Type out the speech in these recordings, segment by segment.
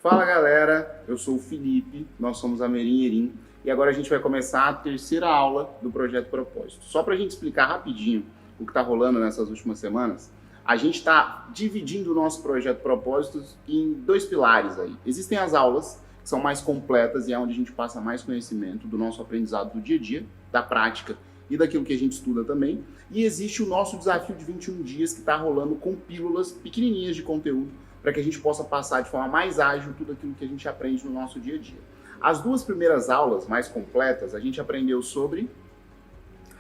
Fala galera, eu sou o Felipe, nós somos a Merim e agora a gente vai começar a terceira aula do Projeto Propósito. Só para a gente explicar rapidinho o que está rolando nessas últimas semanas, a gente está dividindo o nosso Projeto Propósitos em dois pilares aí. Existem as aulas, que são mais completas e é onde a gente passa mais conhecimento do nosso aprendizado do dia a dia, da prática e daquilo que a gente estuda também. E existe o nosso desafio de 21 dias que está rolando com pílulas pequenininhas de conteúdo para que a gente possa passar de forma mais ágil tudo aquilo que a gente aprende no nosso dia a dia. As duas primeiras aulas mais completas, a gente aprendeu sobre...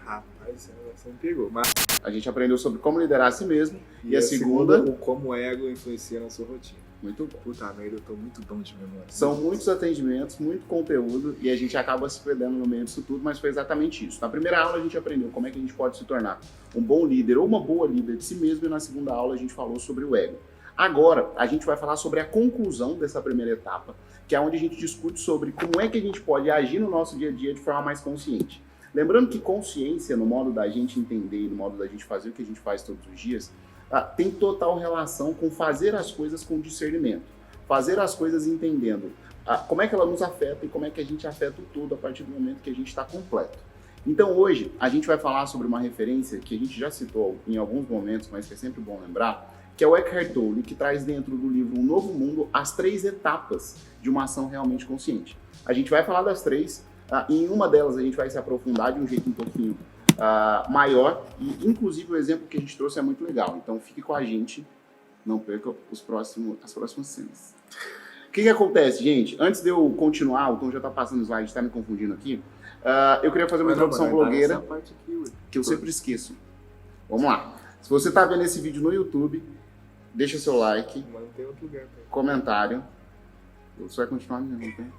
Rapaz, você me pegou. Mas... A gente aprendeu sobre como liderar a si mesmo. E a segunda, segunda... o como o ego influencia na sua rotina. Muito bom. Puta merda, eu tô muito bom de memória. São muitos atendimentos, muito conteúdo e a gente acaba se perdendo no meio disso tudo, mas foi exatamente isso. Na primeira aula a gente aprendeu como é que a gente pode se tornar um bom líder ou uma boa líder de si mesmo e na segunda aula a gente falou sobre o ego. Agora, a gente vai falar sobre a conclusão dessa primeira etapa, que é onde a gente discute sobre como é que a gente pode agir no nosso dia a dia de forma mais consciente. Lembrando que consciência, no modo da gente entender e no modo da gente fazer o que a gente faz todos os dias, tem total relação com fazer as coisas com discernimento. Fazer as coisas entendendo como é que ela nos afeta e como é que a gente afeta o todo a partir do momento que a gente está completo. Então hoje, a gente vai falar sobre uma referência que a gente já citou em alguns momentos, mas que é sempre bom lembrar, que é o Eckhart Tolle, que traz dentro do livro Um Novo Mundo as 3 etapas de uma ação realmente consciente. A gente vai falar das 3, e em uma delas a gente vai se aprofundar de um jeito um pouquinho maior, e inclusive o exemplo que a gente trouxe é muito legal. Então fique com a gente, não perca as próximas cenas. O que acontece, gente? Antes de eu continuar, o Tom já está passando o slide, está me confundindo aqui, eu queria fazer uma introdução blogueira, que eu sempre esqueço. Vamos lá. Se você está vendo esse vídeo no YouTube, deixa seu like, comentário, você vai continuar me vendo, né?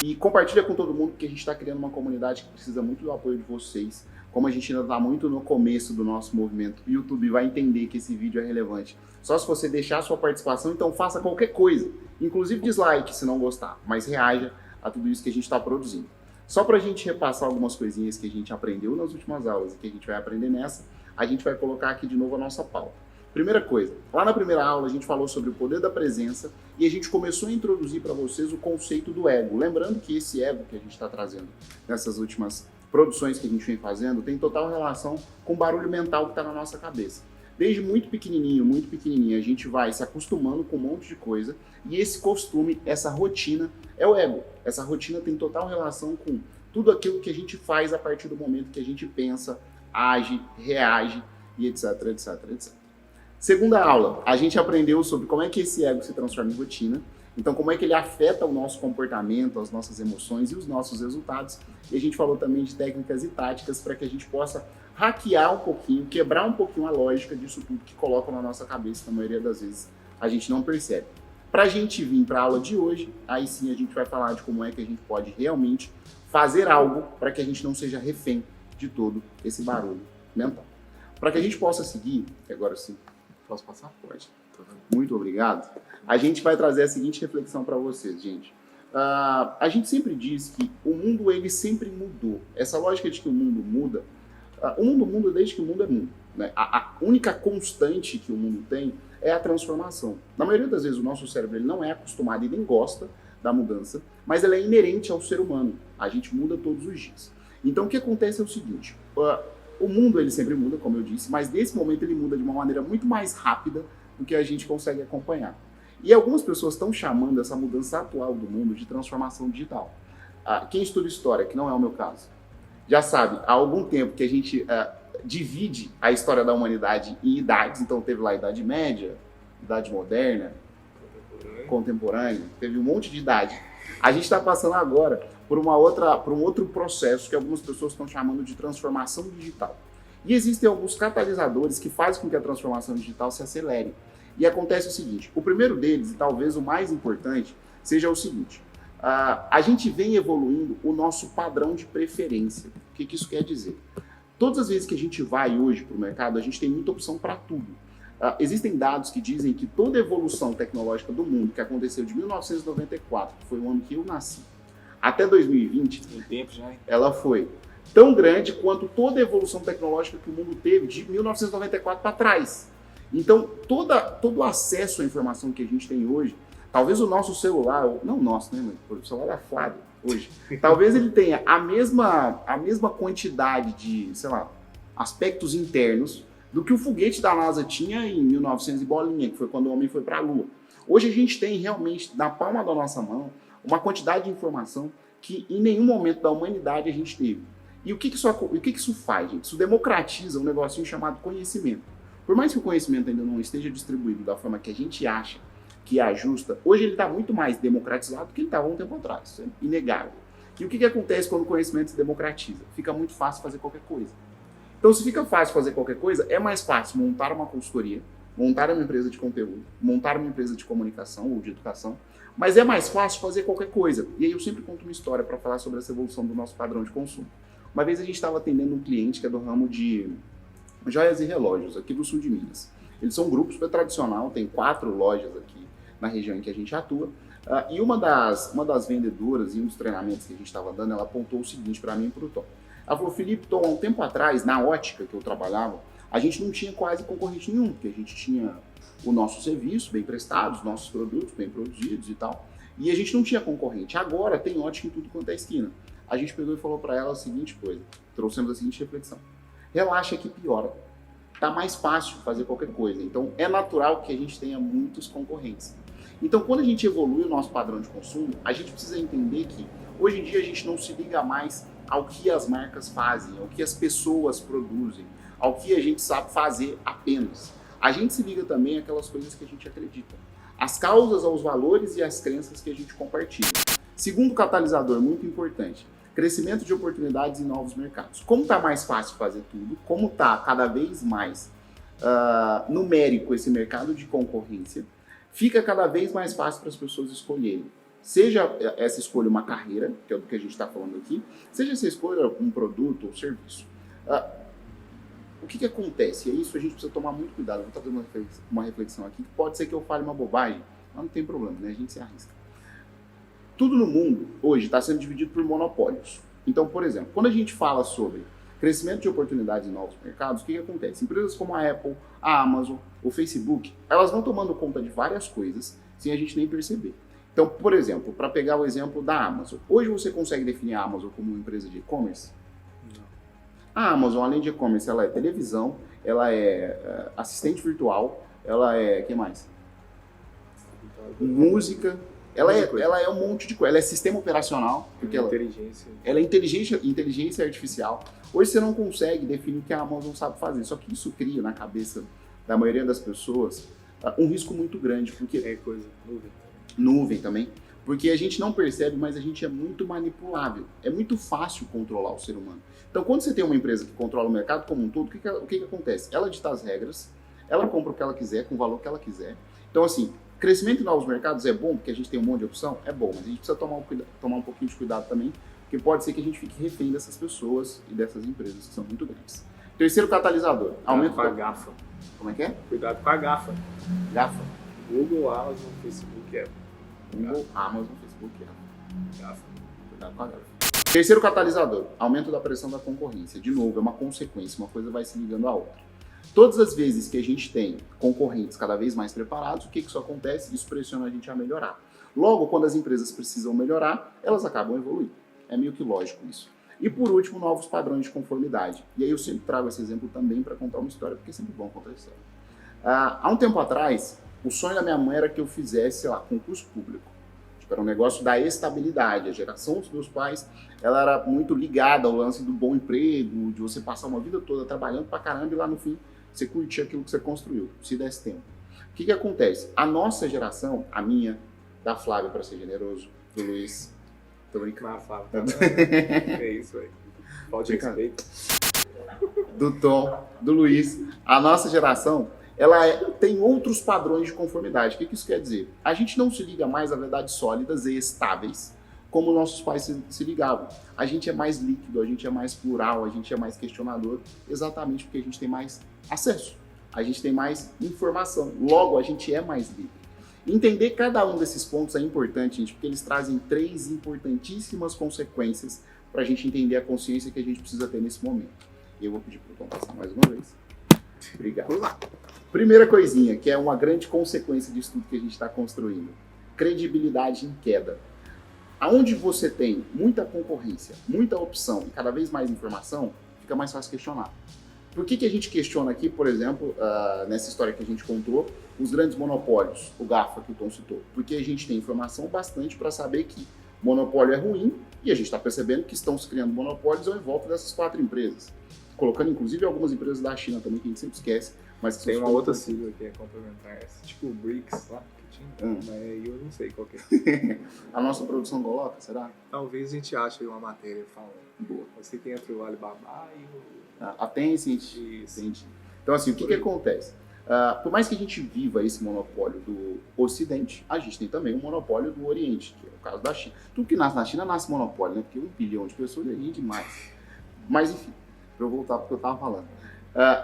E compartilha com todo mundo, porque a gente está criando uma comunidade que precisa muito do apoio de vocês. Como a gente ainda está muito no começo do nosso movimento, o YouTube vai entender que esse vídeo é relevante. Só se você deixar a sua participação, então faça qualquer coisa, inclusive dislike se não gostar, mas reaja a tudo isso que a gente está produzindo. Só para a gente repassar algumas coisinhas que a gente aprendeu nas últimas aulas e que a gente vai aprender nessa, a gente vai colocar aqui de novo a nossa pauta. Primeira coisa, lá na primeira aula a gente falou sobre o poder da presença e a gente começou a introduzir para vocês o conceito do ego. Lembrando que esse ego que a gente está trazendo nessas últimas produções que a gente vem fazendo tem total relação com o barulho mental que está na nossa cabeça. Desde muito pequenininho, a gente vai se acostumando com um monte de coisa e esse costume, essa rotina é o ego. Essa rotina tem total relação com tudo aquilo que a gente faz a partir do momento que a gente pensa, age, reage e etc, etc, etc. Segunda aula, a gente aprendeu sobre como é que esse ego se transforma em rotina, então como é que ele afeta o nosso comportamento, as nossas emoções e os nossos resultados. E a gente falou também de técnicas e táticas para que a gente possa hackear um pouquinho, quebrar um pouquinho a lógica disso tudo que colocam na nossa cabeça, na maioria das vezes a gente não percebe. Para a gente vir para a aula de hoje, aí sim a gente vai falar de como é que a gente pode realmente fazer algo para que a gente não seja refém de todo esse barulho mental. Para que a gente possa seguir, agora sim, posso passar? Pode. Muito obrigado. A gente vai trazer a seguinte reflexão para vocês, gente. A gente sempre diz que o mundo, ele sempre mudou. Essa lógica de que o mundo muda desde que o mundo é mundo, né? A única constante que o mundo tem é a transformação. Na maioria das vezes o nosso cérebro ele não é acostumado e nem gosta da mudança, mas ela é inerente ao ser humano. A gente muda todos os dias. Então o que acontece é o seguinte... O mundo ele sempre muda, como eu disse, mas nesse momento ele muda de uma maneira muito mais rápida do que a gente consegue acompanhar. E algumas pessoas estão chamando essa mudança atual do mundo de transformação digital. Quem estuda história, que não é o meu caso, já sabe, há algum tempo que a gente divide a história da humanidade em idades, então teve lá a Idade Média, Idade Moderna, Contemporânea, teve um monte de idade. A gente está passando agora por um outro processo que algumas pessoas estão chamando de transformação digital. E existem alguns catalisadores que fazem com que a transformação digital se acelere. E acontece o seguinte, o primeiro deles, e talvez o mais importante, seja o seguinte, a gente vem evoluindo o nosso padrão de preferência. O que isso quer dizer? Todas as vezes que a gente vai hoje para o mercado, a gente tem muita opção para tudo. Existem dados que dizem que toda a evolução tecnológica do mundo, que aconteceu de 1994, que foi o ano que eu nasci, até 2020, tem tempo já, hein? Ela foi tão grande quanto toda a evolução tecnológica que o mundo teve de 1994 para trás. Então, todo o acesso à informação que a gente tem hoje Talvez o nosso celular, não o nosso, né, o celular é Flávio hoje, talvez ele tenha a mesma quantidade de, sei lá, aspectos internos do que o foguete da NASA tinha em 1900 e bolinha, que foi quando o homem foi para a Lua. Hoje a gente tem realmente, na palma da nossa mão, uma quantidade de informação que em nenhum momento da humanidade a gente teve. E o que isso faz, gente? Isso democratiza um negocinho chamado conhecimento. Por mais que o conhecimento ainda não esteja distribuído da forma que a gente acha que é a justa, hoje ele está muito mais democratizado do que ele estava um tempo atrás. Isso é inegável. E o que acontece quando o conhecimento se democratiza? Fica muito fácil fazer qualquer coisa. Então, se fica fácil fazer qualquer coisa, é mais fácil montar uma consultoria, montar uma empresa de conteúdo, montar uma empresa de comunicação ou de educação, mas é mais fácil fazer qualquer coisa. E aí eu sempre conto uma história para falar sobre essa evolução do nosso padrão de consumo. Uma vez a gente estava atendendo um cliente que é do ramo de joias e relógios, aqui do sul de Minas. Eles são um grupo super tradicional, tem 4 lojas aqui na região em que a gente atua. E uma das vendedoras, em um dos treinamentos que a gente estava dando, ela apontou o seguinte para mim e para o Tom. Ela falou, Felipe, Tom, há um tempo atrás, na ótica que eu trabalhava, a gente não tinha quase concorrente nenhum, porque a gente tinha o nosso serviço bem prestado, os nossos produtos bem produzidos e tal, e a gente não tinha concorrente. Agora tem ótica em tudo quanto é esquina. A gente pegou e falou para ela a seguinte coisa, trouxemos a seguinte reflexão. Relaxa que piora. Tá mais fácil fazer qualquer coisa. Então é natural que a gente tenha muitos concorrentes. Então quando a gente evolui o nosso padrão de consumo, a gente precisa entender que hoje em dia a gente não se liga mais ao que as marcas fazem, ao que as pessoas produzem, ao que a gente sabe fazer apenas. A gente se liga também àquelas coisas que a gente acredita. As causas, aos valores e às crenças que a gente compartilha. Segundo catalisador, muito importante, crescimento de oportunidades em novos mercados. Como está mais fácil fazer tudo, como está cada vez mais numérico esse mercado de concorrência, fica cada vez mais fácil para as pessoas escolherem. Seja essa escolha uma carreira, que é do que a gente está falando aqui, seja essa escolha um produto ou serviço. O que acontece? E é isso a gente precisa tomar muito cuidado. Vou fazer uma reflexão aqui, que pode ser que eu fale uma bobagem, mas não tem problema, né? A gente se arrisca. Tudo no mundo, hoje, está sendo dividido por monopólios. Então, por exemplo, quando a gente fala sobre crescimento de oportunidades em novos mercados, o que acontece? Empresas como a Apple, a Amazon, o Facebook, elas vão tomando conta de várias coisas sem a gente nem perceber. Então, por exemplo, para pegar o exemplo da Amazon, hoje você consegue definir a Amazon como uma empresa de e-commerce? Não. A Amazon, além de e-commerce, ela é televisão, ela é assistente virtual, ela é, o que mais? Música, ela é um monte de coisa, ela é sistema operacional, porque ela é inteligência artificial. Hoje você não consegue definir o que a Amazon sabe fazer, só que isso cria na cabeça da maioria das pessoas um risco muito grande, porque nuvem também, porque a gente não percebe, mas a gente é muito manipulável. É muito fácil controlar o ser humano. Então, quando você tem uma empresa que controla o mercado como um todo, o que acontece? Ela dita as regras, ela compra o que ela quiser, com o valor que ela quiser. Então, assim, crescimento em novos mercados é bom, porque a gente tem um monte de opção? É bom, mas a gente precisa tomar um pouquinho de cuidado também, porque pode ser que a gente fique refém dessas pessoas e dessas empresas que são muito grandes. Terceiro catalisador. Aumento com a gafa. Como é que é? Cuidado com a gafa. Gafa. Google, Amazon, Facebook, Apple. Google, Amazon, Facebook e Apple. Gafa. Cuidado com a gafa. Terceiro catalisador, aumento da pressão da concorrência. De novo, é uma consequência, uma coisa vai se ligando à outra. Todas as vezes que a gente tem concorrentes cada vez mais preparados, o que isso acontece? Isso pressiona a gente a melhorar. Logo, quando as empresas precisam melhorar, elas acabam evoluindo. É meio que lógico isso. E por último, novos padrões de conformidade. E aí eu sempre trago esse exemplo também para contar uma história, porque é sempre bom contar história. Há um tempo atrás, o sonho da minha mãe era que eu fizesse, sei lá, concurso público. Tipo, era um negócio da estabilidade. A geração dos meus pais, ela era muito ligada ao lance do bom emprego, de você passar uma vida toda trabalhando pra caramba e lá no fim você curtir aquilo que você construiu, se desse tempo. O que acontece? A nossa geração, a minha, da Flávia, para ser generoso, do Luiz, tô brincando. É isso aí. Pode respeito. Do Tom, do Luiz, a nossa geração, ela tem outros padrões de conformidade. O que isso quer dizer? A gente não se liga mais a verdades sólidas e estáveis como nossos pais se ligavam. A gente é mais líquido, a gente é mais plural, a gente é mais questionador, exatamente porque a gente tem mais acesso, a gente tem mais informação, logo a gente é mais livre. Entender cada um desses pontos é importante, gente, porque eles trazem 3 importantíssimas consequências para a gente entender a consciência que a gente precisa ter nesse momento. E eu vou pedir para o Tom passar mais uma vez. Obrigado. Vamos lá. Primeira coisinha, que é uma grande consequência disso tudo que a gente está construindo. credibilidade em queda. Aonde você tem muita concorrência, muita opção e cada vez mais informação, fica mais fácil questionar. Por que a gente questiona aqui, por exemplo, nessa história que a gente contou, os grandes monopólios, o GAFA que o Tom citou? Porque a gente tem informação bastante para saber que monopólio é ruim e a gente está percebendo que estão se criando monopólios em volta dessas 4 empresas. Colocando inclusive algumas empresas da China também, que a gente sempre esquece. Mas tem uma outra sigla que é complementar, tipo o BRICS lá, que tinha, mas eu não sei qual que é. A nossa produção coloca, será? Talvez a gente ache uma matéria falando. Boa. Eu sei que entre o Alibaba e o... A Tencent. Então, assim, o que acontece? Por mais que a gente viva esse monopólio do Ocidente, a gente tem também um monopólio do Oriente, que é o caso da China. Tudo que nasce na China nasce monopólio, né? Porque 1 bilhão de pessoas é demais. Mas, enfim, para eu voltar para o que eu estava falando.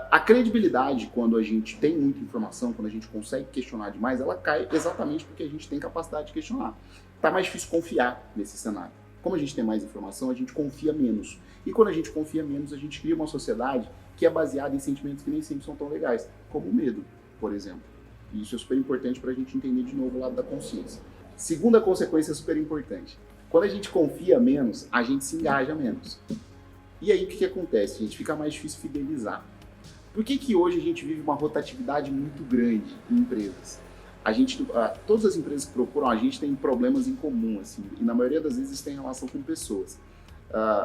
A credibilidade, quando a gente tem muita informação, quando a gente consegue questionar demais, ela cai exatamente porque a gente tem capacidade de questionar. Tá mais difícil confiar nesse cenário. Como a gente tem mais informação, a gente confia menos. E quando a gente confia menos, a gente cria uma sociedade que é baseada em sentimentos que nem sempre são tão legais, como o medo, por exemplo. E isso é super importante para a gente entender de novo o lado da consciência. Segunda consequência super importante. Quando a gente confia menos, a gente se engaja menos. E aí o que acontece? A gente fica mais difícil fidelizar. Por que hoje a gente vive uma rotatividade muito grande em empresas? Todas as empresas que procuram a gente têm problemas em comum, assim, e na maioria das vezes tem relação com pessoas.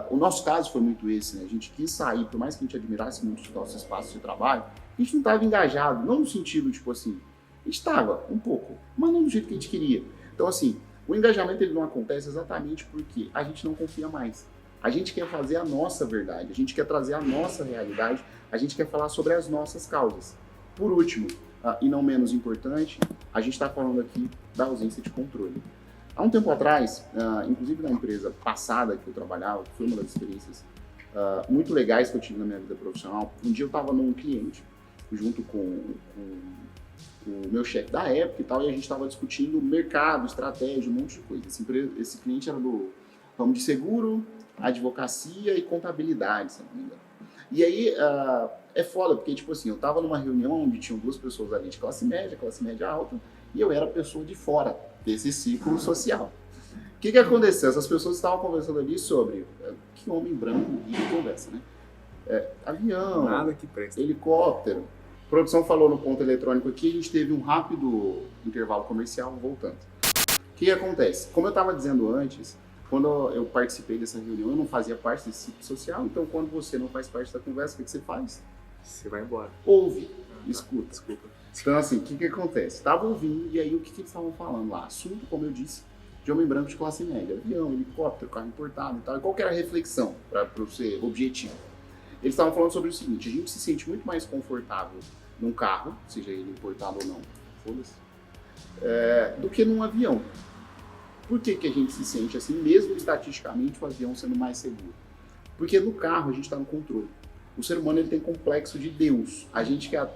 O nosso caso foi muito esse, né? A gente quis sair, por mais que a gente admirasse muito os nossos espaços de trabalho, a gente não estava engajado, não no sentido, tipo assim, a gente estava um pouco, mas não do jeito que a gente queria. Então, assim, o engajamento ele não acontece exatamente porque a gente não confia mais. A gente quer fazer a nossa verdade, a gente quer trazer a nossa realidade, a gente quer falar sobre as nossas causas. Por último, e não menos importante, a gente está falando aqui da ausência de controle. Há um tempo atrás, inclusive na empresa passada que eu trabalhava, que foi uma das experiências muito legais que eu tive na minha vida profissional, um dia eu estava num cliente, junto com o meu chefe da época e tal, e a gente estava discutindo mercado, estratégia, um monte de coisa. Esse cliente era do ramo de seguro, advocacia e contabilidade, se não me engano. E aí, é foda, porque, tipo assim, eu tava numa reunião onde tinham 2 pessoas ali de classe média alta, e eu era a pessoa de fora desse ciclo social. O que aconteceu? Essas pessoas estavam conversando ali sobre que homem branco e conversa, né? Avião, nada que presta. Helicóptero. A produção falou no ponto eletrônico aqui, a gente teve um rápido intervalo comercial voltando. O que acontece? Como eu estava dizendo antes, quando eu participei dessa reunião, eu não fazia parte desse ciclo social, então quando você não faz parte da conversa, o que você faz? Você vai embora. Ouve, escuta. Desculpa. Então, assim, o que acontece? Estava ouvindo, e aí o que eles estavam falando lá? Assunto, como eu disse, de homem branco de classe média. Avião, helicóptero, carro importado e tal. E qual que era a reflexão, para ser objetivo? Eles estavam falando sobre o seguinte: a gente se sente muito mais confortável num carro, seja ele importado ou não, foda-se, do que num avião. Por que a gente se sente assim, mesmo estatisticamente o avião sendo mais seguro? Porque no carro a gente está no controle. O ser humano ele tem complexo de Deus. A gente quer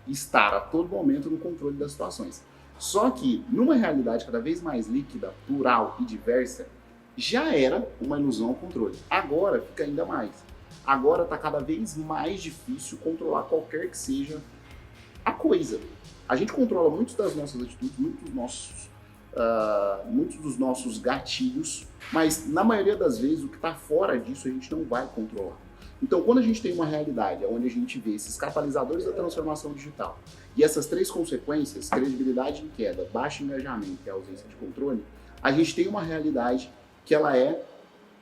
estar a todo momento no controle das situações. Só que, numa realidade cada vez mais líquida, plural e diversa, já era uma ilusão ao controle. Agora fica ainda mais. Agora está cada vez mais difícil controlar qualquer que seja a coisa. A gente controla muitas das nossas atitudes, muitos dos nossos gatilhos, mas na maioria das vezes o que está fora disso a gente não vai controlar. Então, quando a gente tem uma realidade onde a gente vê esses catalisadores da transformação digital e essas 3 consequências, credibilidade em queda, baixo engajamento e ausência de controle, a gente tem uma realidade que ela é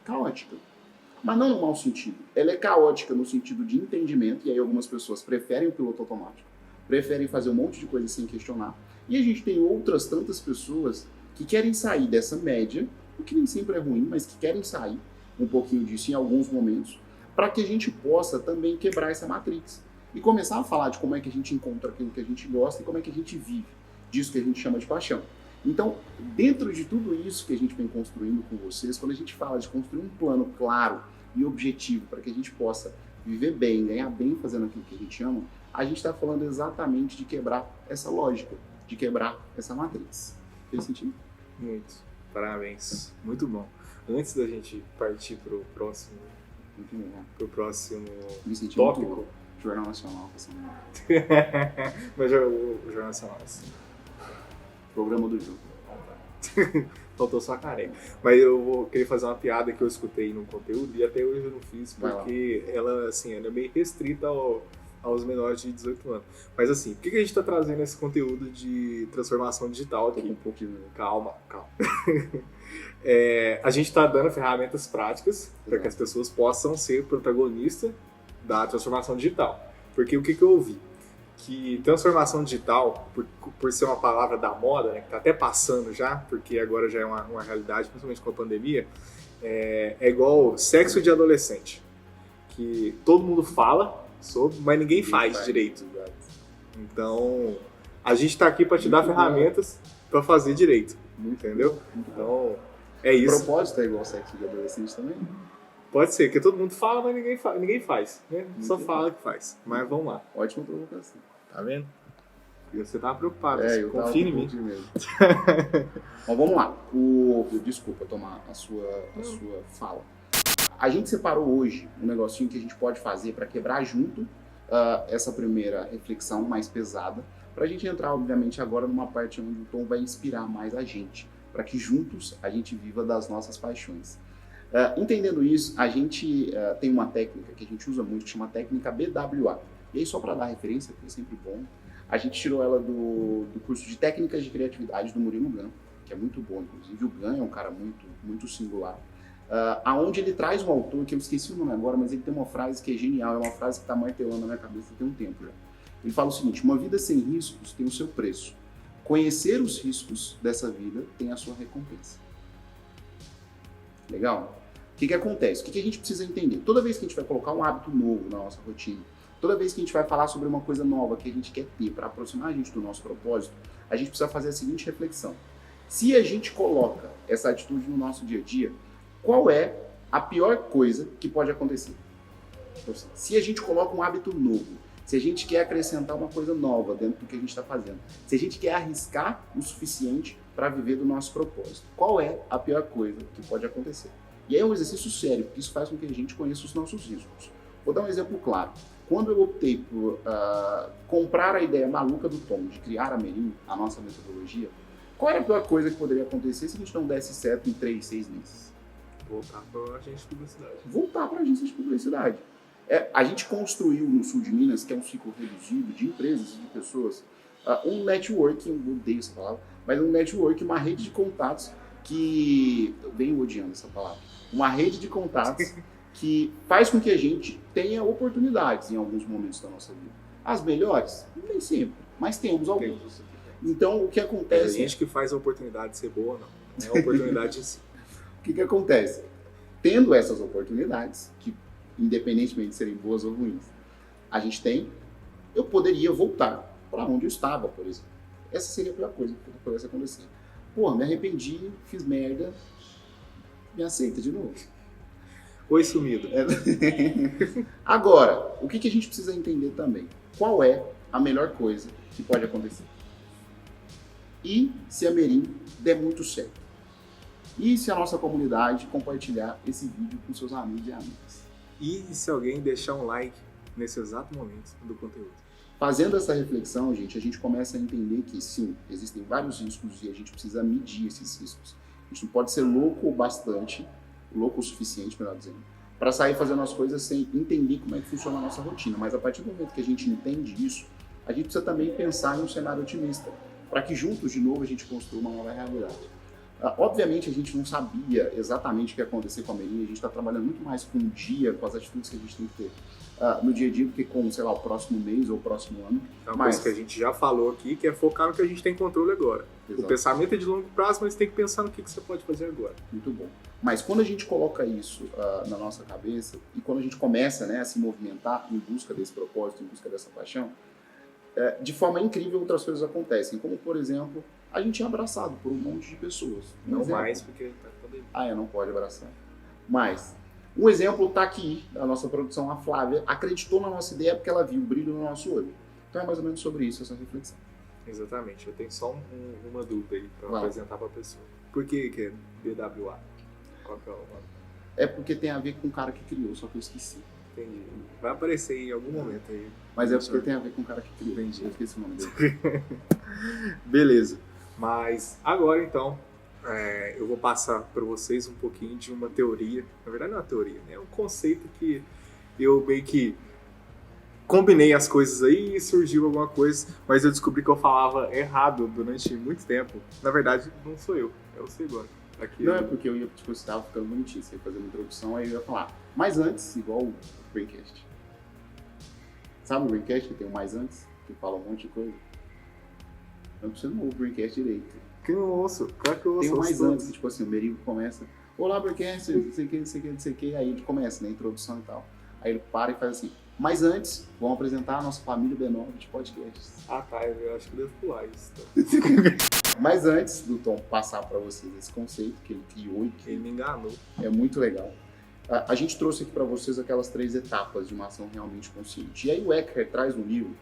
caótica. Mas não no mau sentido. Ela é caótica no sentido de entendimento, e aí algumas pessoas preferem o piloto automático, preferem fazer um monte de coisa sem questionar, e a gente tem outras tantas pessoas que querem sair dessa média, o que nem sempre é ruim, mas que querem sair um pouquinho disso em alguns momentos, para que a gente possa também quebrar essa matrix e começar a falar de como é que a gente encontra aquilo que a gente gosta e como é que a gente vive disso que a gente chama de paixão. Então, dentro de tudo isso que a gente vem construindo com vocês, quando a gente fala de construir um plano claro e objetivo para que a gente possa viver bem, ganhar bem fazendo aquilo que a gente ama, a gente está falando exatamente de quebrar essa lógica, de quebrar essa matriz. Fez sentido? Muito. Parabéns. Muito bom. Antes da gente partir para o próximo tópico. Jornal Nacional. Mas o Jornal Nacional, assim. Programa do jogo. Faltou só a careca. Mas eu vou querer fazer uma piada que eu escutei num conteúdo e até hoje eu não fiz, porque ela, assim, ela é meio restrita aos menores de 18 anos. Mas assim, por que a gente tá trazendo esse conteúdo de transformação digital aqui? Um pouquinho. Calma. A gente tá dando ferramentas práticas para que as pessoas possam ser protagonistas da transformação digital. Porque o que eu ouvi? Que transformação digital, por ser uma palavra da moda, né, que está até passando já, porque agora já é uma realidade, principalmente com a pandemia, é igual sexo de adolescente, que todo mundo fala sobre, mas ninguém faz direito. Então, a gente está aqui para te dar ferramentas para fazer direito, entendeu? Então, é isso. O propósito é igual sexo de adolescente também? Pode ser, porque todo mundo fala, mas ninguém faz, né? Só fala que faz. Mas vamos lá. Ótima provocação. Tá vendo? E você tava preocupado, eu confia em mim. Mesmo. Mas vamos lá. Desculpa tomar a sua fala. A gente separou hoje um negocinho que a gente pode fazer para quebrar junto essa primeira reflexão mais pesada, para a gente entrar, obviamente, agora numa parte onde o Tom vai inspirar mais a gente, para que juntos a gente viva das nossas paixões. Entendendo isso, a gente tem uma técnica que a gente usa muito, que chama técnica BWA. E aí, só para dar referência, que é sempre bom, a gente tirou ela do curso de técnicas de criatividade do Murilo Gun, que é muito bom, inclusive. O Gun é um cara muito, muito singular. Aonde ele traz um autor, que eu esqueci o nome agora, mas ele tem uma frase que é genial, é uma frase que está martelando na minha cabeça tem um tempo já. Ele fala o seguinte: uma vida sem riscos tem o seu preço. Conhecer os riscos dessa vida tem a sua recompensa. Legal? O que acontece? O que a gente precisa entender? Toda vez que a gente vai colocar um hábito novo na nossa rotina, toda vez que a gente vai falar sobre uma coisa nova que a gente quer ter para aproximar a gente do nosso propósito, a gente precisa fazer a seguinte reflexão. Se a gente coloca essa atitude no nosso dia a dia, qual é a pior coisa que pode acontecer? Se a gente coloca um hábito novo, se a gente quer acrescentar uma coisa nova dentro do que a gente está fazendo, se a gente quer arriscar o suficiente para viver do nosso propósito, qual é a pior coisa que pode acontecer? E aí é um exercício sério, porque isso faz com que a gente conheça os nossos riscos. Vou dar um exemplo claro. Quando eu optei por comprar a ideia maluca do Tom de criar a Merim, a nossa metodologia, qual era a pior coisa que poderia acontecer se a gente não desse certo em 3, 6 meses? Voltar para a agência de publicidade. Voltar para a agência de publicidade. A gente construiu no sul de Minas, que é um ciclo reduzido de empresas e de pessoas, um networking, eu odeio essa palavra, mas um networking, uma rede de contatos que... Eu venho odiando essa palavra. Uma rede de contatos que faz com que a gente tenha oportunidades em alguns momentos da nossa vida. As melhores? Nem sempre, mas temos algumas. Então, o que acontece... Tem gente que faz a oportunidade de ser boa, não. É a oportunidade em si. O que acontece? Tendo essas oportunidades, que independentemente de serem boas ou ruins, a gente tem, eu poderia voltar para onde eu estava, por exemplo. Essa seria a pior coisa que pudesse acontecer. Pô, me arrependi, fiz merda, me aceita de novo. Oi, sumido. Agora, o que a gente precisa entender também? Qual é a melhor coisa que pode acontecer? E se a Merim der muito certo? E se a nossa comunidade compartilhar esse vídeo com seus amigos e amigas? E se alguém deixar um like nesse exato momento do conteúdo? Fazendo essa reflexão, gente, a gente começa a entender que sim, existem vários riscos e a gente precisa medir esses riscos. A gente não pode ser louco o bastante, louco o suficiente, melhor dizendo, para sair fazendo as coisas sem entender como é que funciona a nossa rotina. Mas a partir do momento que a gente entende isso, a gente precisa também pensar em um cenário otimista, para que juntos, de novo, a gente construa uma nova realidade. Obviamente, a gente não sabia exatamente o que ia acontecer com a Merim, a gente está trabalhando muito mais com o dia, com as atitudes que a gente tem que ter no dia a dia, do que com, sei lá, o próximo mês ou o próximo ano. É uma coisa que a gente já falou aqui, que é focar no que a gente tem controle agora. Exato. O pensamento é de longo prazo, mas tem que pensar no que você pode fazer agora. Muito bom. Mas quando a gente coloca isso na nossa cabeça e quando a gente começa, né, a se movimentar em busca desse propósito, em busca dessa paixão, de forma incrível outras coisas acontecem. Como, por exemplo, a gente é abraçado por um monte de pessoas. Não mais, porque tá pandemia. Não pode abraçar. Mas, um exemplo está aqui, a nossa produção, a Flávia, acreditou na nossa ideia porque ela viu o brilho no nosso olho. Então é mais ou menos sobre isso, essa reflexão. Exatamente. Eu tenho só uma dúvida aí para apresentar para a pessoa. Por que é BWA? Qual que é o nome? É porque tem a ver com o cara que criou, só que eu esqueci. Entendi. Vai aparecer em algum momento aí. Mas é porque tem a ver com o cara que criou. Entendi. Eu esqueci o nome dele. Beleza. Mas agora então, eu vou passar para vocês um pouquinho de uma teoria. Na verdade, não é uma teoria, né? É um conceito que eu meio que combinei as coisas aí e surgiu alguma coisa, mas eu descobri que eu falava errado durante muito tempo. Na verdade, não sou eu, é o Cigano. Aqui Não, é porque eu ia, tipo, você tava ficando bonitinho, você ia fazer uma introdução, aí eu ia falar. Mas antes, igual o Braincast. Sabe o Braincast que tem o mais antes? Que fala um monte de coisa? Não precisa não ouvir o Braincast direito. Que eu ouço, claro que eu ouço. Tem o mais antes, que, tipo assim, o Merigo começa. Olá, Braincast, não sei o que, não sei o que, não sei o que. Aí ele começa, né, introdução e tal. Aí ele para e faz assim. Mas antes, vamos apresentar a nossa família B9 de podcasts. Ah, tá, eu acho que devo pular isso. Tá? Mas antes do Tom passar para vocês esse conceito que ele criou e que Ele me enganou. é muito legal, a gente trouxe aqui para vocês aquelas 3 etapas de uma ação realmente consciente. E aí o Eckhart traz no livro,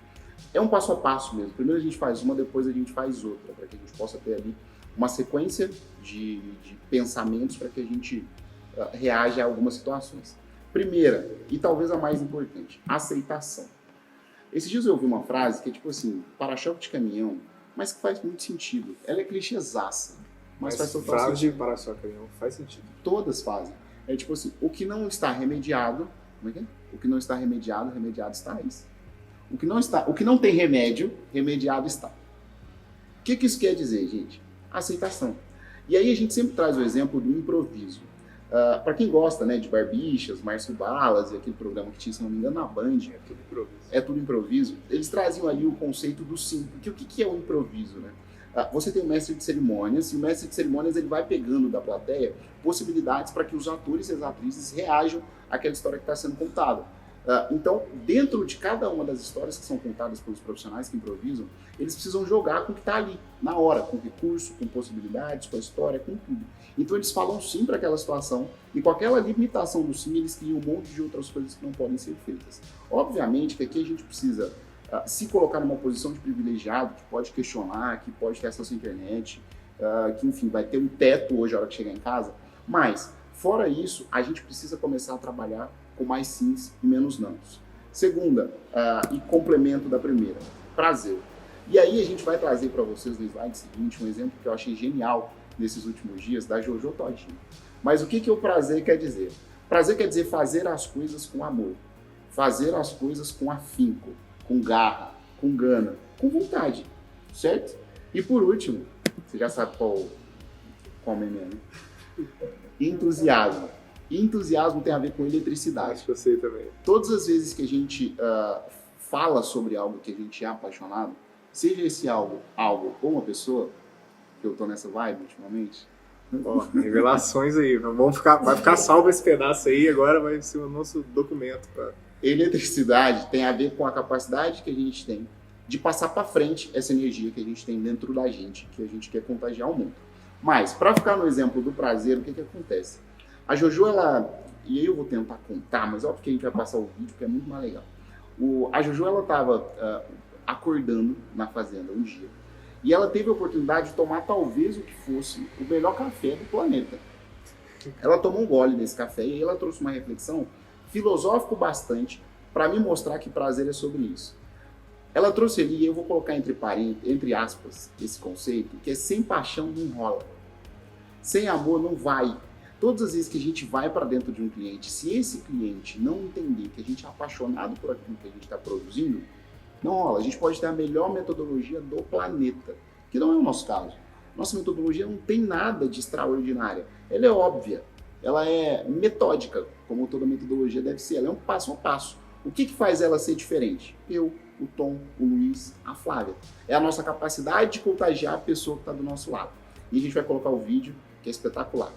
é um passo a passo mesmo. Primeiro a gente faz uma, depois a gente faz outra, para que a gente possa ter ali uma sequência de pensamentos para que a gente reaja a algumas situações. Primeira, e talvez a mais importante, aceitação. Esses dias eu ouvi uma frase que é tipo assim, para-choque de caminhão, mas que faz muito sentido. Ela é clichêzaça, mas faz total frase sentido. de para-choque de caminhão faz sentido. Todas fazem. É tipo assim, o que não está remediado, como é que é? O que não está remediado, remediado está isso. O que não tem remédio, remediado está. O que isso quer dizer, gente? Aceitação. E aí a gente sempre traz o exemplo do improviso. Para quem gosta, né, de Barbichas, Márcio Balas e aquele programa que tinha, se não me engano, na Band. É tudo improviso. É tudo improviso. Eles traziam ali o conceito do sim. Porque o que é o improviso, né? Você tem o mestre de cerimônias, e o mestre de cerimônias ele vai pegando da plateia possibilidades para que os atores e as atrizes reajam àquela história que está sendo contada. Então, dentro de cada uma das histórias que são contadas pelos profissionais que improvisam, eles precisam jogar com o que está ali, na hora, com recurso, com possibilidades, com a história, com tudo. Então, eles falam sim para aquela situação, e com aquela limitação do sim, eles criam um monte de outras coisas que não podem ser feitas. Obviamente que aqui a gente precisa se colocar numa posição de privilegiado, que pode questionar, que pode ter acesso à internet, que, enfim, vai ter um teto hoje, a hora que chegar em casa, mas, fora isso, a gente precisa começar a trabalhar com mais sims e menos nãos. Segunda, e complemento da primeira, prazer. E aí a gente vai trazer para vocês no slide seguinte um exemplo que eu achei genial nesses últimos dias, da Jojo Todinho. Mas o que o prazer quer dizer? Prazer quer dizer fazer as coisas com amor, fazer as coisas com afinco, com garra, com gana, com vontade, certo? E por último, você já sabe qual meme é, né? Entusiasmo. E entusiasmo tem a ver com eletricidade. Acho que eu sei também. Todas as vezes que a gente fala sobre algo que a gente é apaixonado, seja esse algo ou uma pessoa, que eu tô nessa vibe ultimamente. Ó, revelações aí. Vai ficar salvo esse pedaço aí, agora vai ser o nosso documento. Eletricidade tem a ver com a capacidade que a gente tem de passar para frente essa energia que a gente tem dentro da gente, que a gente quer contagiar o mundo. Mas, para ficar no exemplo do prazer, o que acontece? A Jojo, e aí eu vou tentar contar, mas óbvio que a gente vai passar o vídeo, que é muito mais legal. A Jojo, ela estava acordando na fazenda um dia, e ela teve a oportunidade de tomar talvez o que fosse o melhor café do planeta. Ela tomou um gole desse café, e aí ela trouxe uma reflexão filosófico bastante para me mostrar que prazer é sobre isso. Ela trouxe ali, e eu vou colocar entre aspas, esse conceito, que é sem paixão não rola. Sem amor não vai. Todas as vezes que a gente vai para dentro de um cliente, se esse cliente não entender que a gente é apaixonado por aquilo que a gente está produzindo, não rola. A gente pode ter a melhor metodologia do planeta, que não é o nosso caso. Nossa metodologia não tem nada de extraordinária. Ela é óbvia, ela é metódica, como toda metodologia deve ser. Ela é um passo a passo. O que faz ela ser diferente? Eu, o Tom, o Luiz, a Flávia. É a nossa capacidade de contagiar a pessoa que está do nosso lado. E a gente vai colocar o vídeo, que é espetacular.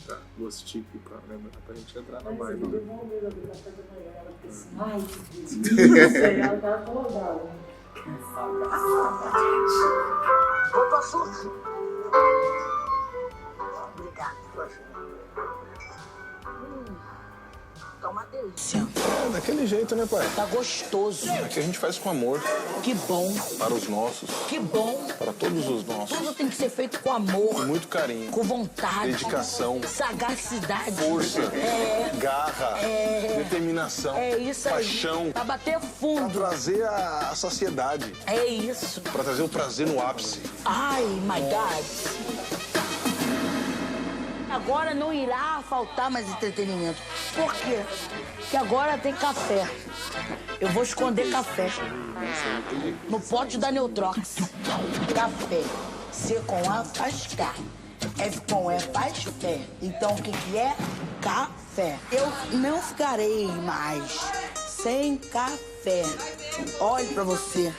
Tá, gostei pra gente entrar na Mas vibe. eu devolvi a biblioteca da manhã, ela disse, ai, que delícia, e ela tava colocada. Botou açúcar. Obrigada, tua ajuda. Tá uma delícia. daquele jeito, né, pai? Tá gostoso. Aqui a gente faz com amor. Que bom. Para os nossos. Que bom. Para todos os nossos. Tudo tem que ser feito com amor. Com muito carinho. Com vontade. Dedicação. Sagacidade. Força. Garra. Determinação. É isso aí. Paixão. Pra bater Para fundo. trazer a saciedade. É isso. Para trazer o prazer no ápice. Ai, my God. Agora não irá faltar mais entretenimento. Por quê? Porque agora tem café. Eu vou esconder café. No pote da Neutrox. Café. C com A faz K. F com E faz fé. Então o que que é? Café. Eu não ficarei mais sem café. Olhe pra você.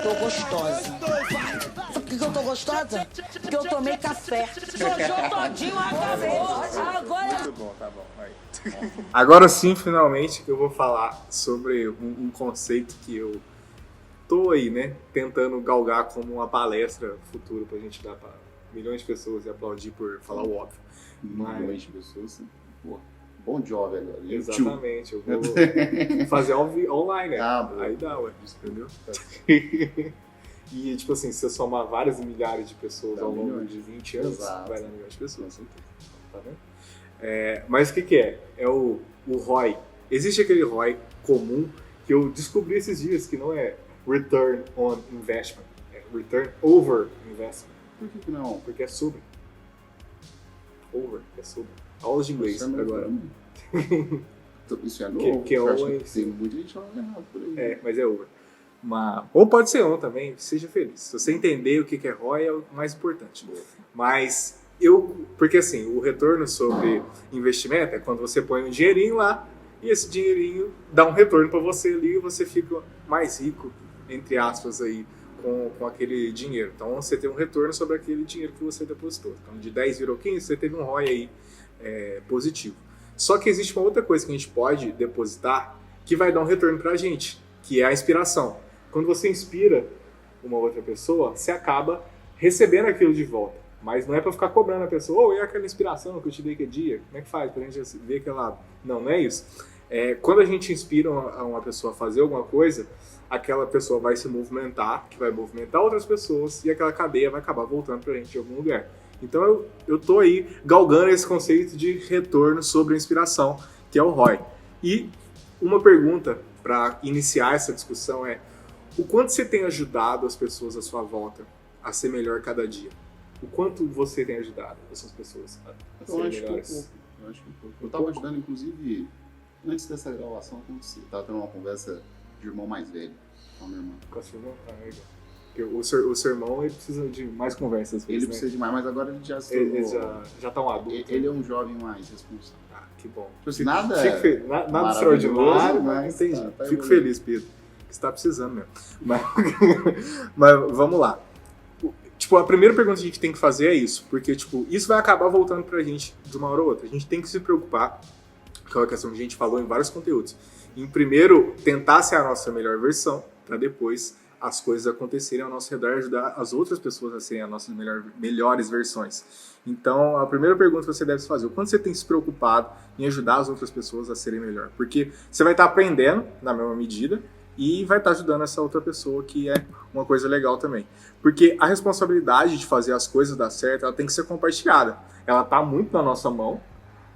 Tô gostosa. Sabe por que eu tô gostosa? Porque eu tomei café. Jojo todinho acabou. Agora... Muito bom, tá bom. Aí. Agora sim, finalmente, eu vou falar sobre um conceito que eu tô aí, né, tentando galgar como uma palestra futura pra gente dar pra milhões de pessoas e aplaudir por falar o óbvio. Milhões de pessoas. Pô, bom job agora. Exatamente, eu vou fazer online, né? Aí dá, ué, entendeu? E, tipo assim, se você somar várias milhares de pessoas ao longo de 20 anos, vai dar milhões de pessoas. Tá vendo? Mas o que é? É o ROI. Existe aquele ROI comum que eu descobri esses dias, que não é Return on Investment, é Return over Investment. Por que não? Porque é sobre. Over, é sobre. Aulas de inglês agora. Isso é novo. Que é acho over. que tem muita gente falando errado por aí. Mas é over. Ou pode ser on também, seja feliz. Se você entender o que é ROI, é o mais importante. Mas porque assim, o retorno sobre investimento é quando você põe um dinheirinho lá e esse dinheirinho dá um retorno para você ali e você fica mais rico, entre aspas, aí, com aquele dinheiro. Então você tem um retorno sobre aquele dinheiro que você depositou. Então de 10 virou 15, você teve um ROI aí positivo. Só que existe uma outra coisa que a gente pode depositar que vai dar um retorno pra gente, que é a inspiração. Quando você inspira uma outra pessoa, você acaba recebendo aquilo de volta. Mas não é para ficar cobrando a pessoa, e aquela inspiração que eu te dei aquele dia, como é que faz pra gente ver aquele lado? Não é isso. Quando a gente inspira uma pessoa a fazer alguma coisa, aquela pessoa vai se movimentar, que vai movimentar outras pessoas, e aquela cadeia vai acabar voltando pra gente de algum lugar. Então eu tô aí galgando esse conceito de retorno sobre a inspiração, que é o ROI. E uma pergunta para iniciar essa discussão é: o quanto você tem ajudado as pessoas à sua volta a ser melhor cada dia? O quanto você tem ajudado essas pessoas a serem melhores? Eu acho que pouco. Eu tava ajudando, inclusive, antes dessa gravação acontecer. Tava tendo uma conversa de irmão mais velho com a minha irmã. Com a sua irmã? Legal. Porque o seu irmão, ele precisa de mais conversas. Ele precisa de mais, mas agora ele já se Ele já tá um adulto. Ele é um jovem mais responsável. Que bom. Nada extraordinário, mas entendi. Tá Fico feliz, Pedro. Que você tá precisando mesmo. Mas vamos lá. Tipo, a primeira pergunta que a gente tem que fazer é isso. Porque, tipo, isso vai acabar voltando pra gente de uma hora ou outra. A gente tem que se preocupar, que é uma questão que a gente falou em vários conteúdos. Em primeiro, tentar ser a nossa melhor versão, pra depois as coisas acontecerem ao nosso redor e ajudar as outras pessoas a serem as nossas melhores versões. Então, a primeira pergunta que você deve fazer: o quanto você tem se preocupado em ajudar as outras pessoas a serem melhor? Porque você vai estar aprendendo na mesma medida e vai estar ajudando essa outra pessoa, que é uma coisa legal também. Porque a responsabilidade de fazer as coisas dar certo, ela tem que ser compartilhada. Ela está muito na nossa mão,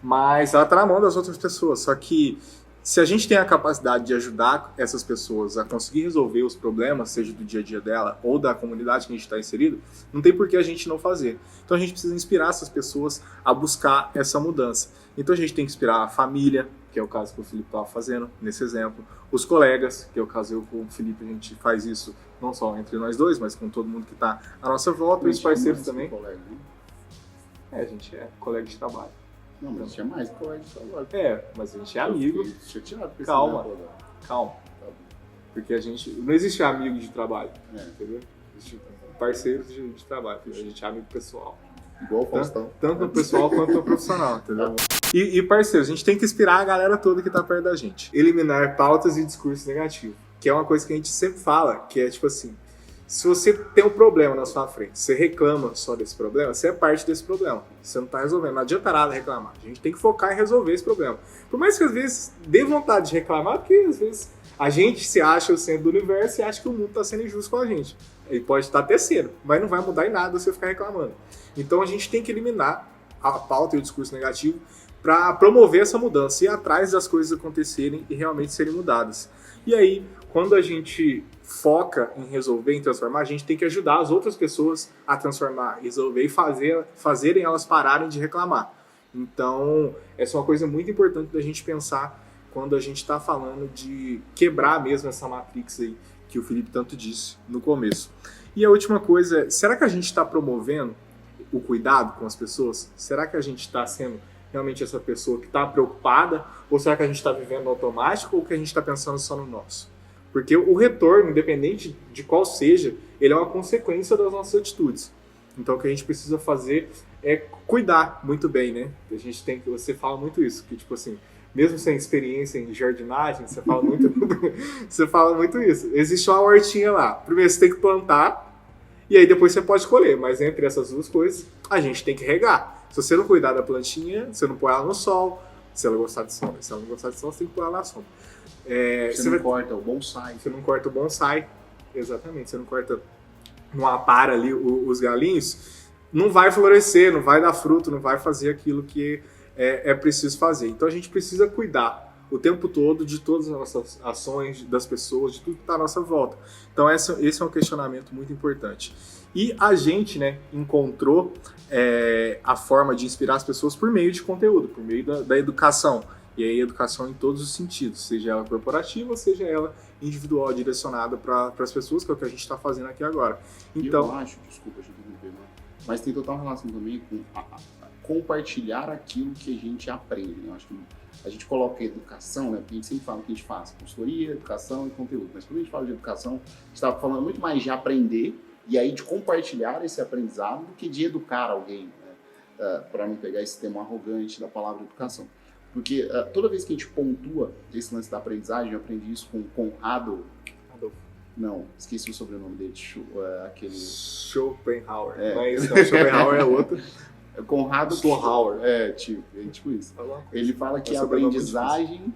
mas ela está na mão das outras pessoas. Só que se a gente tem a capacidade de ajudar essas pessoas a conseguir resolver os problemas, seja do dia a dia dela ou da comunidade que a gente está inserido, não tem por que a gente não fazer. Então a gente precisa inspirar essas pessoas a buscar essa mudança. Então a gente tem que inspirar a família, que é o caso que o Felipe estava fazendo nesse exemplo, os colegas, que é o caso eu com o Felipe, a gente faz isso não só entre nós dois, mas com todo mundo que está à nossa volta, e os parceiros também. Colega, né? A gente é colega de trabalho. Não, mas tinha mais colega de trabalho. Mas a gente é amigo. Chateado com esse Calma. negócio. Calma. Porque a gente não existe amigo de trabalho, entendeu? Existe parceiros de trabalho, a gente é amigo pessoal. Igual o Faustão. Tanto no pessoal quanto no profissional, entendeu? E parceiros, a gente tem que inspirar a galera toda que tá perto da gente. Eliminar pautas e discurso negativo, que é uma coisa que a gente sempre fala, que é tipo assim, Se você tem um problema na sua frente, você reclama só desse problema, você é parte desse problema. Você não está resolvendo. Não adianta nada reclamar. A gente tem que focar em resolver esse problema. Por mais que às vezes dê vontade de reclamar, porque às vezes a gente se acha o centro do universo e acha que o mundo está sendo injusto com a gente. Ele pode estar até sendo, mas não vai mudar em nada você ficar reclamando. Então a gente tem que eliminar a pauta e o discurso negativo para promover essa mudança e ir atrás das coisas acontecerem e realmente serem mudadas. E aí, quando a gente foca em resolver, em transformar, a gente tem que ajudar as outras pessoas a transformar, resolver e fazerem elas pararem de reclamar. Então, essa é uma coisa muito importante da gente pensar quando a gente está falando de quebrar mesmo essa matrix aí que o Felipe tanto disse no começo. E a última coisa é, será que a gente está promovendo o cuidado com as pessoas? Será que a gente está sendo realmente essa pessoa que está preocupada? Ou será que a gente está vivendo no automático ou que a gente está pensando só no nosso? Porque o retorno, independente de qual seja, ele é uma consequência das nossas atitudes. Então o que a gente precisa fazer é cuidar muito bem, né? A gente tem que, você fala muito isso, que tipo assim, mesmo sem experiência em jardinagem, você fala muito, você fala muito isso. Existe uma hortinha lá. Primeiro você tem que plantar e aí depois você pode colher. Mas entre essas duas coisas, a gente tem que regar. Se você não cuidar da plantinha, você não põe ela no sol. Se ela gostar de sol, se ela não gostar de sol, você tem que pôr ela na sombra. Você não corta o bonsai. Você não corta o bonsai, exatamente. Você não corta, não apara ali os galinhos, não vai florescer, não vai dar fruto, não vai fazer aquilo que é preciso fazer. Então a gente precisa cuidar o tempo todo de todas as nossas ações, das pessoas, de tudo que está à nossa volta. Então esse é um questionamento muito importante. E a gente, né, encontrou a forma de inspirar as pessoas por meio de conteúdo, por meio da educação. E aí educação em todos os sentidos, seja ela corporativa, seja ela individual, direcionada para as pessoas, que é o que a gente está fazendo aqui agora. Então, eu acho, desculpa, gente, mas tem total relação também com compartilhar aquilo que a gente aprende. Né? Eu acho que a gente coloca educação, né? Porque a gente sempre fala que a gente faz consultoria, educação e conteúdo. Mas quando a gente fala de educação, a gente está falando muito mais de aprender e aí de compartilhar esse aprendizado do que de educar alguém, né? Para não pegar esse termo arrogante da palavra educação. Porque toda vez que a gente pontua esse lance da aprendizagem, eu aprendi isso com Conrado. Não, esqueci o sobrenome dele. Aquele... Schopenhauer. Mas não, Schopenhauer é outro. Conrado Schopenhauer. Tipo isso. Ele fala que a aprendizagem...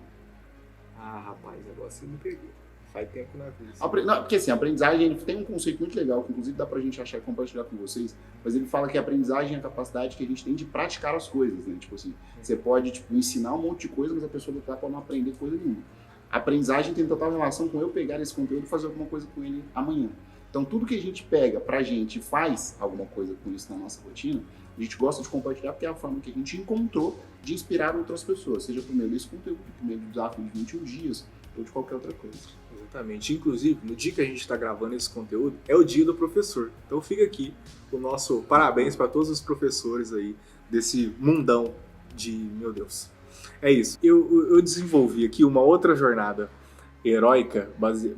rapaz, agora você me pegou. Faz tempo na vida. Não, porque assim, a aprendizagem ele tem um conceito muito legal, que inclusive dá pra gente achar e compartilhar com vocês, mas ele fala que a aprendizagem é a capacidade que a gente tem de praticar as coisas, né? Tipo assim, você pode ensinar um monte de coisa, mas a pessoa do outro lado pode não aprender coisa nenhuma. A aprendizagem tem total relação com eu pegar esse conteúdo e fazer alguma coisa com ele amanhã. Então tudo que a gente pega pra gente e faz alguma coisa com isso na nossa rotina, a gente gosta de compartilhar porque é a forma que a gente encontrou de inspirar outras pessoas, seja por meio desse conteúdo, por meio do desafio de 21 dias ou de qualquer outra coisa. Exatamente. Inclusive, no dia que a gente está gravando esse conteúdo, é o dia do professor. Então fica aqui o nosso parabéns para todos os professores aí desse mundão de... Meu Deus. É isso. Eu desenvolvi aqui uma outra jornada heróica,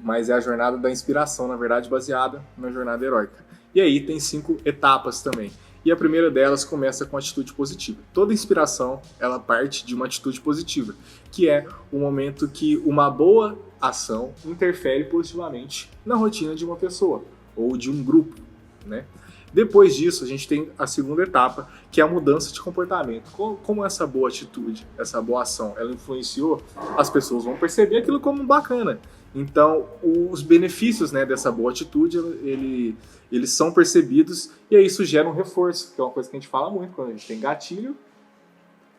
mas é a jornada da inspiração, na verdade, baseada na jornada heróica. E aí tem 5 etapas também. E a primeira delas começa com atitude positiva. Toda inspiração, ela parte de uma atitude positiva, que é o momento que uma boa ação interfere positivamente na rotina de uma pessoa ou de um grupo, né? Depois disso, a gente tem a segunda etapa, que é a mudança de comportamento. Como essa boa atitude, essa boa ação, ela influenciou, as pessoas vão perceber aquilo como bacana. Então, os benefícios, né, dessa boa atitude, eles são percebidos e aí isso gera um reforço, que é uma coisa que a gente fala muito quando a gente tem gatilho.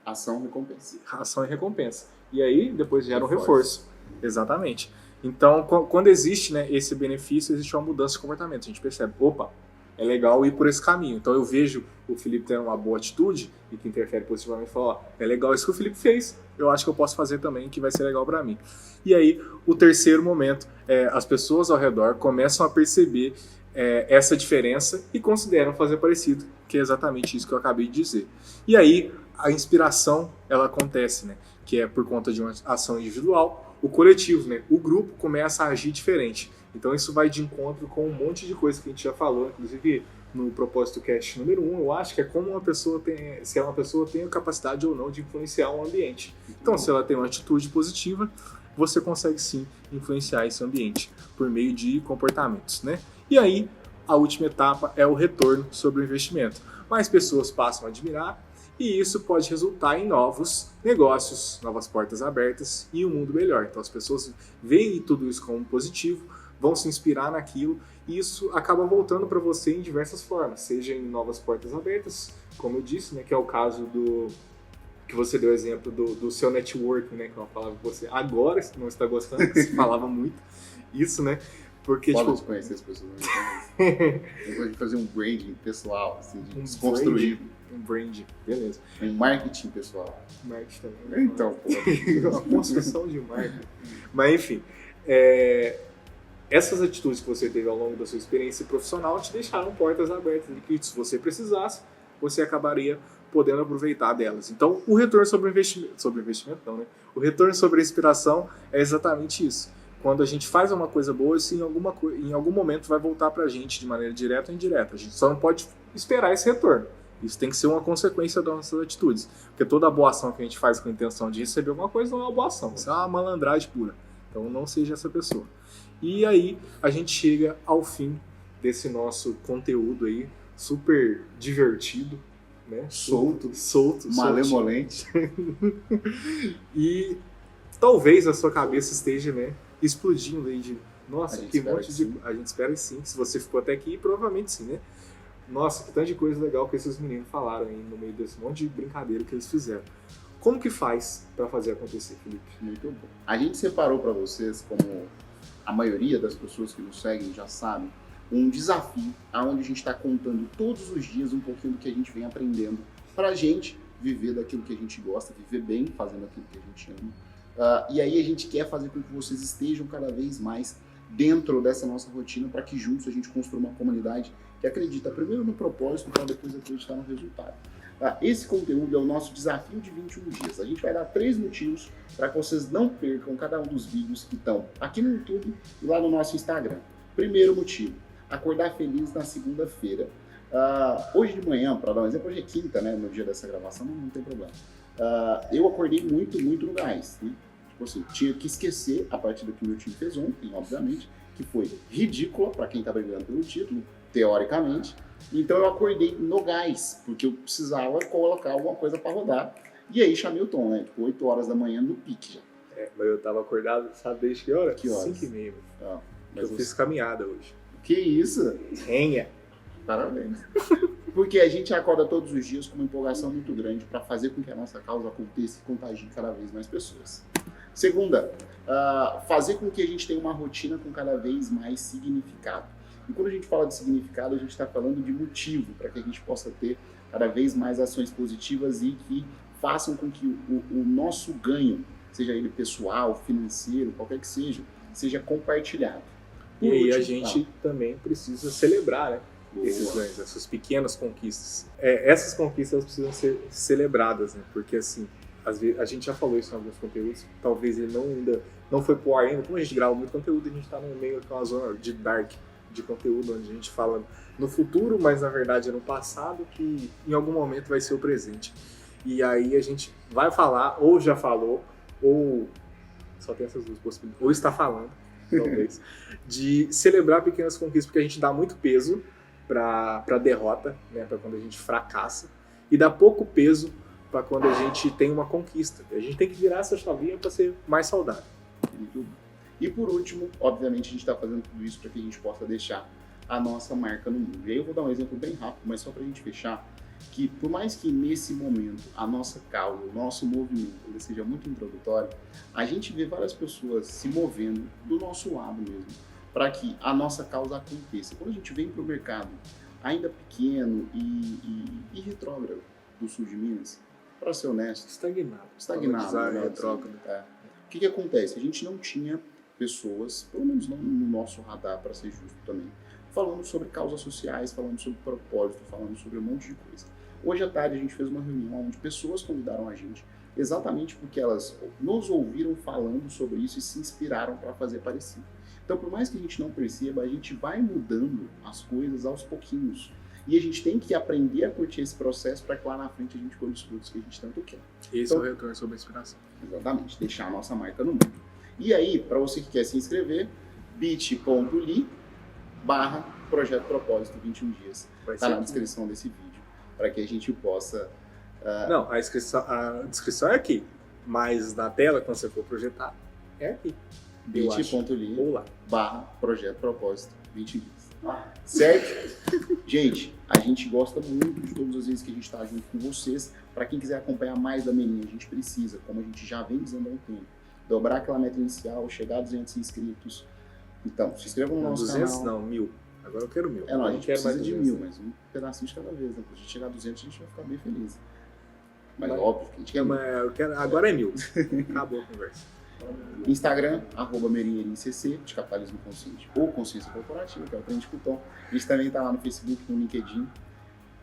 Ação e recompensa. Ação e recompensa. E aí, depois gera um reforço. Exatamente. Então, quando existe, né, esse benefício, existe uma mudança de comportamento. A gente percebe, opa, é legal ir por esse caminho. Então eu vejo o Felipe tendo uma boa atitude e que interfere positivamente e falo, ó, é legal isso que o Felipe fez, eu acho que eu posso fazer também, que vai ser legal para mim. E aí, o terceiro momento, as pessoas ao redor começam a perceber essa diferença e consideram fazer parecido, que é exatamente isso que eu acabei de dizer. E aí, a inspiração, ela acontece, né? Que é por conta de uma ação individual, o coletivo, né? O grupo começa a agir diferente. Então isso vai de encontro com um monte de coisa que a gente já falou, inclusive no Propósito Cast número 1, eu acho que é como uma pessoa tem, se uma pessoa tem a capacidade ou não de influenciar um ambiente. Então, se ela tem uma atitude positiva, você consegue sim influenciar esse ambiente por meio de comportamentos, né? E aí, a última etapa é o retorno sobre o investimento. Mais pessoas passam a admirar e isso pode resultar em novos negócios, novas portas abertas e um mundo melhor. Então as pessoas veem tudo isso como positivo, vão se inspirar naquilo e isso acaba voltando para você em diversas formas, seja em novas portas abertas, como eu disse, né, que é o caso do que você deu exemplo do seu network, né, que é uma palavra que você agora não está gostando, que se falava muito isso, né? Porque, Pode tipo, conhecer as pessoas. Eu gosto de fazer um branding pessoal, assim, de desconstruir. Um brand, beleza. Um marketing pessoal. Marketing também. Então, pô. A construção de marketing. Mas enfim, essas atitudes que você teve ao longo da sua experiência profissional te deixaram portas abertas de que se você precisasse, você acabaria podendo aproveitar delas. Então, o retorno sobre o investimento não, né? O retorno sobre a inspiração é exatamente isso. Quando a gente faz uma coisa boa, isso em algum momento vai voltar pra gente de maneira direta ou indireta. A gente só não pode esperar esse retorno. Isso tem que ser uma consequência das nossas atitudes. Porque toda boa ação que a gente faz com a intenção de receber alguma coisa não é uma boa ação. Isso é uma malandragem pura. Então não seja essa pessoa. E aí a gente chega ao fim desse nosso conteúdo aí, super divertido, né? Solto, Malemolente. E talvez a sua cabeça esteja, né, explodindo aí de nossa, que monte de... A gente espera sim, se você ficou até aqui, provavelmente sim, né? Nossa, que tanto de coisa legal que esses meninos falaram aí no meio desse monte de brincadeira que eles fizeram. Como que faz para fazer acontecer, Felipe? Muito bom. A gente separou para vocês, como a maioria das pessoas que nos seguem já sabem, um desafio onde a gente está contando todos os dias um pouquinho do que a gente vem aprendendo para a gente viver daquilo que a gente gosta, viver bem fazendo aquilo que a gente ama. E aí a gente quer fazer com que vocês estejam cada vez mais dentro dessa nossa rotina para que juntos a gente construa uma comunidade que acredita primeiro no propósito para depois acreditar no resultado. Esse conteúdo é o nosso desafio de 21 dias. A gente vai dar 3 motivos para que vocês não percam cada um dos vídeos que estão aqui no YouTube e lá no nosso Instagram. Primeiro motivo, acordar feliz na segunda-feira. Hoje de manhã, para dar um exemplo, hoje é quinta, né, no dia dessa gravação, não tem problema. Eu acordei muito no gás, né? Tipo assim, tinha que esquecer a partida que o meu time fez ontem, obviamente, que foi ridícula para quem tá brigando pelo título, teoricamente. Então eu acordei no gás, porque eu precisava colocar alguma coisa para rodar. E aí chamei o Tom, né? Tipo, 8 horas da manhã no pique já. Mas eu tava acordado, sabe desde que hora? Que horas? 5h30. Mas eu fiz caminhada hoje. Que isso? Renha. Parabéns. Porque a gente acorda todos os dias com uma empolgação muito grande para fazer com que a nossa causa aconteça e contagie cada vez mais pessoas. Segunda, fazer com que a gente tenha uma rotina com cada vez mais significado. E quando a gente fala de significado, a gente está falando de motivo para que a gente possa ter cada vez mais ações positivas e que façam com que o nosso ganho, seja ele pessoal, financeiro, qualquer que seja compartilhado. E aí a gente também precisa celebrar, né? Esses ganhos, essas pequenas conquistas. Essas conquistas elas precisam ser celebradas, né? Porque assim, às vezes, a gente já falou isso em alguns conteúdos, talvez ele ainda não foi pro ar ainda. Como a gente grava muito conteúdo, a gente tá no meio de uma zona de dark de conteúdo, onde a gente fala no futuro, mas na verdade é no passado, que em algum momento vai ser o presente. E aí a gente vai falar, ou já falou, ou só tem essas duas possibilidades, ou está falando, talvez, de celebrar pequenas conquistas, porque a gente dá muito peso para derrota, né, para quando a gente fracassa, e dá pouco peso para quando a gente tem uma conquista. A gente tem que virar essa chavinha para ser mais saudável. E por último, obviamente, a gente está fazendo tudo isso para que a gente possa deixar a nossa marca no mundo. E aí eu vou dar um exemplo bem rápido, mas só para a gente fechar, que por mais que nesse momento a nossa causa, o nosso movimento, ele seja muito introdutório, a gente vê várias pessoas se movendo do nosso lado mesmo, para que a nossa causa aconteça. Quando a gente vem para o mercado, ainda pequeno e retrógrado do sul de Minas, para ser honesto, estagnado, né? Retrógrado. O que acontece? A gente não tinha pessoas, pelo menos não no nosso radar, para ser justo também, falando sobre causas sociais, falando sobre propósito, falando sobre um monte de coisa. Hoje à tarde a gente fez uma reunião onde pessoas convidaram a gente, exatamente porque elas nos ouviram falando sobre isso e se inspiraram para fazer parecido. Então, por mais que a gente não perceba, a gente vai mudando as coisas aos pouquinhos. E a gente tem que aprender a curtir esse processo para que lá na frente a gente colhe os frutos que a gente tanto quer. Esse é o retorno sobre a inspiração. Exatamente, deixar a nossa marca no mundo. E aí, para você que quer se inscrever, bit.ly/retorno Projeto Propósito 21 Dias. Vai Está ser na descrição desse vídeo, para que a gente possa... Não, a descrição é aqui. Mas na tela, quando você for projetar, é aqui. Eu acho. bit.ly Ou lá. /Projeto Propósito 20 Dias. Certo? Gente, a gente gosta muito de todas as vezes que a gente está junto com vocês. Para quem quiser acompanhar mais da Merinha, a gente precisa, como a gente já vem dizendo há um tempo, dobrar aquela meta inicial, chegar a 200 inscritos. Então, se inscreva no nosso 200 canal. não, 1000. Agora eu quero 1000. Não, a Eu gente quero precisa de 200. 1000, mas um pedacinho de cada vez, né? Quando a gente chegar a 200, a gente vai ficar bem feliz. Mas Mas- óbvio que a gente quer Mas eu quero, agora é 1000. Acabou a conversa. Instagram, @merinhancc, de capitalismo consciente ou consciência corporativa, que é o Trend Cupom. A gente também está lá no Facebook, no LinkedIn.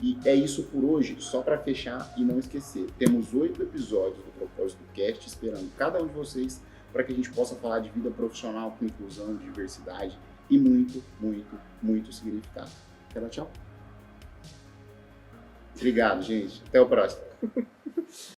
E é isso por hoje, só para fechar e não esquecer. Temos 8 episódios do Propósito Cast esperando cada um de vocês para que a gente possa falar de vida profissional com inclusão, diversidade e muito, muito, muito significado. Quero dar tchau? Obrigado, gente. Até o próximo.